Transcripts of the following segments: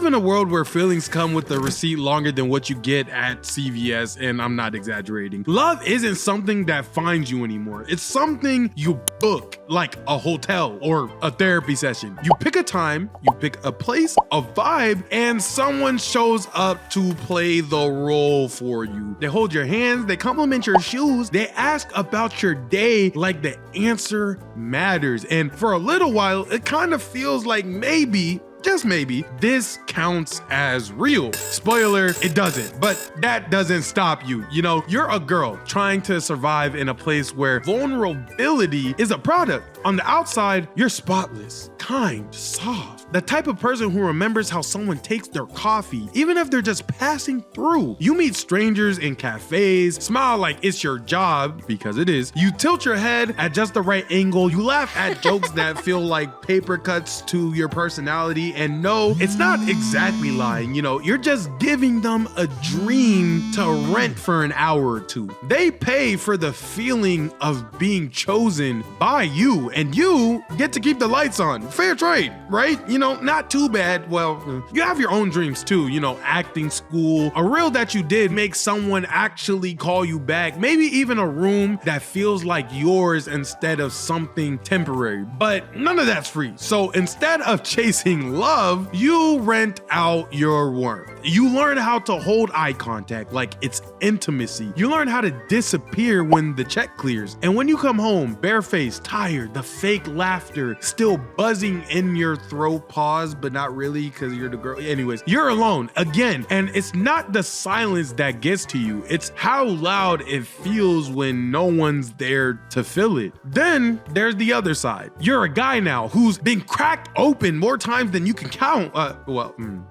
in a world where feelings come with a receipt longer than what you get at CVS, and I'm not exaggerating, love isn't something that finds you anymore. It's something you book, like a hotel or a therapy session. You pick a time, you pick a place, a vibe, and someone shows up to play the role for you. They hold your hands, they compliment your shoes, they ask about your day like the answer matters. And for a little while, it kind of feels like maybe, just maybe, this counts as real. Spoiler, it doesn't, but that doesn't stop you. You know, you're a girl trying to survive in a place where vulnerability is a product. On the outside, you're spotless, kind, soft. The type of person who remembers how someone takes their coffee, even if they're just passing through. You meet strangers in cafes, smile like it's your job, because it is. You tilt your head at just the right angle. You laugh at jokes that feel like paper cuts to your personality. And no, it's not exactly lying. You know, you're just giving them a dream to rent for an hour or two. They pay for the feeling of being chosen by you, and you get to keep the lights on. Fair trade, right? You know, not too bad. Well, you have your own dreams too, you know, acting school, a reel that you did make someone actually call you back, maybe even a room that feels like yours instead of something temporary. But none of that's free. So instead of chasing love, you rent out your warmth. You learn how to hold eye contact like it's intimacy. You learn how to disappear when the check clears. And when you come home, barefaced, tired, the fake laughter still buzzing in your throat, pause, but not really because you're the girl. Anyways, you're alone again. And it's not the silence that gets to you. It's how loud it feels when no one's there to fill it. Then there's the other side. You're a guy now who's been cracked open more times than you can count.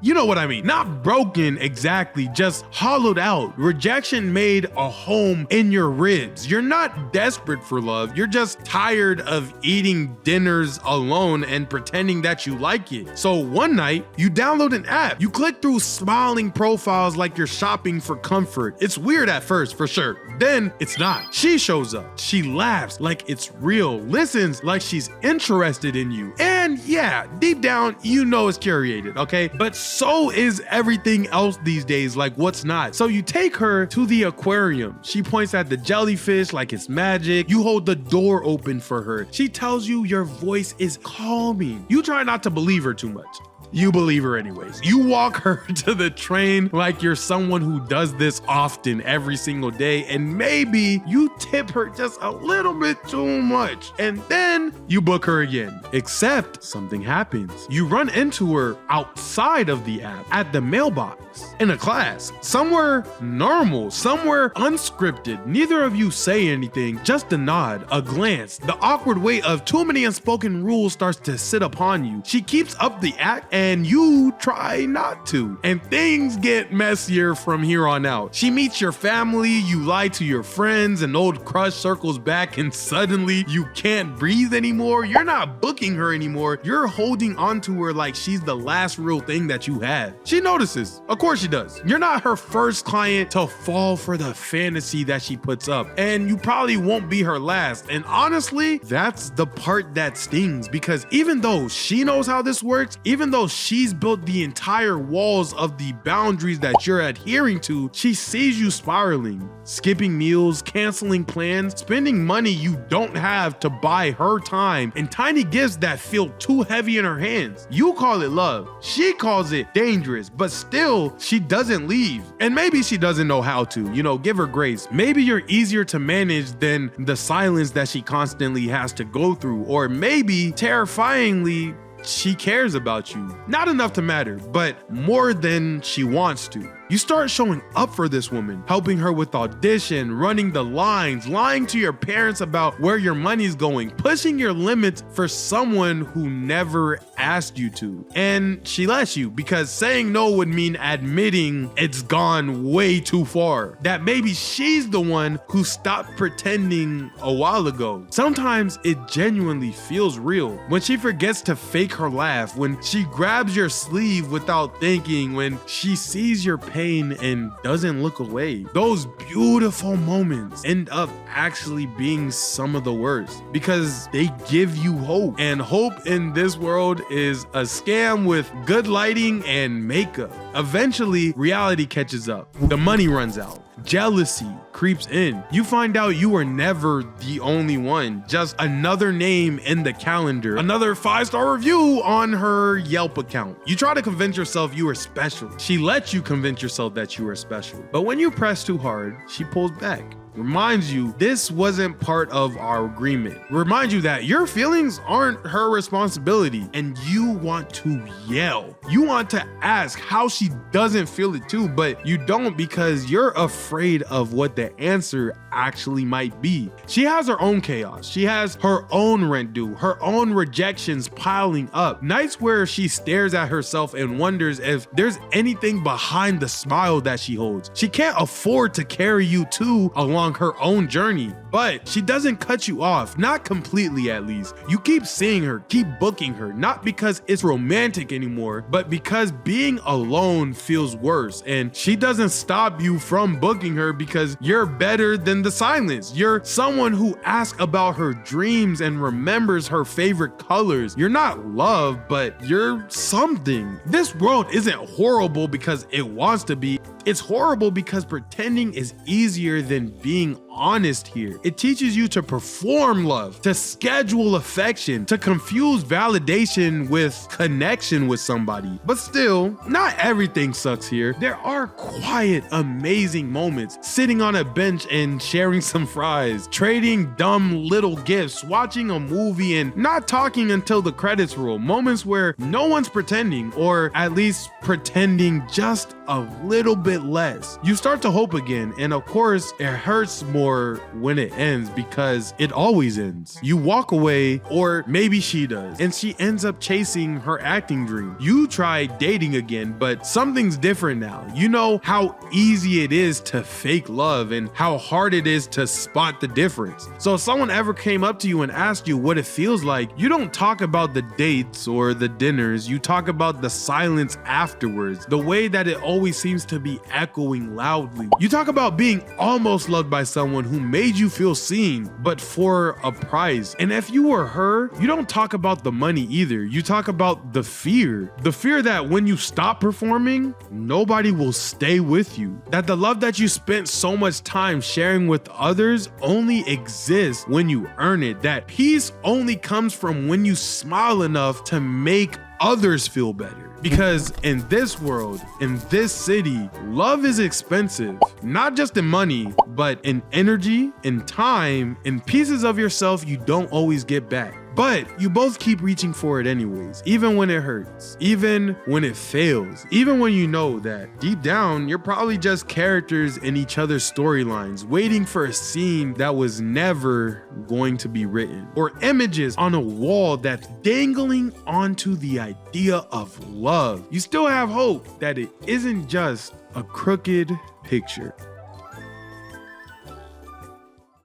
You know what I mean. Not broken exactly, just hollowed out. Rejection made a home in your ribs. You're not desperate for love. You're just tired of eating dinners alone and pretending that you like it. So one night, you download an app. You click through smiling profiles like you're shopping for comfort. It's weird at first, for sure. Then it's not. She shows up. She laughs like it's real, listens like she's interested in you. And yeah, deep down, you know it's curated, okay? But so is everything else these days, like what's not. So you take her to the aquarium. She points at the jellyfish like it's magic. You hold the door open for her. She tells you your voice is calming. You try not to believe her too much. You believe her anyways. You walk her to the train like you're someone who does this often every single day, and maybe you tip her just a little bit too much, and then you book her again. Except something happens. You run into her outside of the app, at the mailbox, in a class, somewhere normal, somewhere unscripted. Neither of you say anything, just a nod, a glance. The awkward weight of too many unspoken rules starts to sit upon you. She keeps up the act, and you try not to. And things get messier from here on out. She meets your family, you lie to your friends, an old crush circles back, and suddenly you can't breathe anymore. You're not booking her anymore. You're holding onto her like she's the last real thing that you have. She notices. Of course she does. You're not her first client to fall for the fantasy that she puts up. And you probably won't be her last. And honestly, that's the part that stings, because even though she knows how this works, even though she's built the entire walls of the boundaries that you're adhering to, she sees you spiraling, skipping meals, canceling plans, spending money you don't have to buy her time, and tiny gifts that feel too heavy in her hands. You call it love. She calls it dangerous, but still, she doesn't leave. And maybe she doesn't know how to, give her grace. Maybe you're easier to manage than the silence that she constantly has to go through, or maybe terrifyingly, she cares about you. Not enough to matter, but more than she wants to. You start showing up for this woman, helping her with audition, running the lines, lying to your parents about where your money's going, pushing your limits for someone who never asked you to. And she lets you, because saying no would mean admitting it's gone way too far. That maybe she's the one who stopped pretending a while ago. Sometimes it genuinely feels real. When she forgets to fake her laugh, when she grabs your sleeve without thinking, when she sees your pain pain and doesn't look away. Those beautiful moments end up actually being some of the worst because they give you hope. And hope in this world is a scam with good lighting and makeup. Eventually, reality catches up. The money runs out. Jealousy creeps in. You find out you were never the only one, just another name in the calendar, another 5-star review on her Yelp account. You try to convince yourself you are special. She lets you convince yourself that you are special. But when you press too hard, she pulls back. Reminds you this wasn't part of our agreement. Reminds you that your feelings aren't her responsibility, and you want to yell. You want to ask how she doesn't feel it too, but you don't because you're afraid of what the answer actually might be. She has her own chaos. She has her own rent due, her own rejections piling up. Nights where she stares at herself and wonders if there's anything behind the smile that she holds. She can't afford to carry you too along her own journey, but she doesn't cut you off, not completely at least. You keep seeing her, keep booking her, not because it's romantic anymore, but because being alone feels worse. And she doesn't stop you from booking her because you're better than the silence. You're someone who asks about her dreams and remembers her favorite colors. You're not love, but you're something. This world isn't horrible because it wants to be. It's horrible because pretending is easier than being honest here. It teaches you to perform love, to schedule affection, to confuse validation with connection with somebody. But still, not everything sucks here. There are quiet, amazing moments, sitting on a bench and sharing some fries, trading dumb little gifts, watching a movie and not talking until the credits roll. Moments where no one's pretending, or at least pretending just a little bit less. You start to hope again, and of course, it hurts more when it ends because it always ends. You walk away, or maybe she does, and she ends up chasing her acting dream. You try dating again, but something's different now. You know how easy it is to fake love and how hard it is to spot the difference. So if someone ever came up to you and asked you what it feels like, you don't talk about the dates or the dinners. You talk about the silence afterwards, the way that it always seems to be echoing loudly. You talk about being almost loved by someone who made you feel seen, but for a price. And if you were her, you don't talk about the money either. You talk about the fear that when you stop performing, nobody will stay with you. That the love that you spent so much time sharing with others only exists when you earn it. That peace only comes from when you smile enough to make others feel better. Because in this world, in this city, love is expensive, not just in money, but in energy, in time, in pieces of yourself you don't always get back. But you both keep reaching for it anyways, even when it hurts, even when it fails, even when you know that deep down, you're probably just characters in each other's storylines, waiting for a scene that was never going to be written, or images on a wall that's dangling onto the idea of love. You still have hope that it isn't just a crooked picture.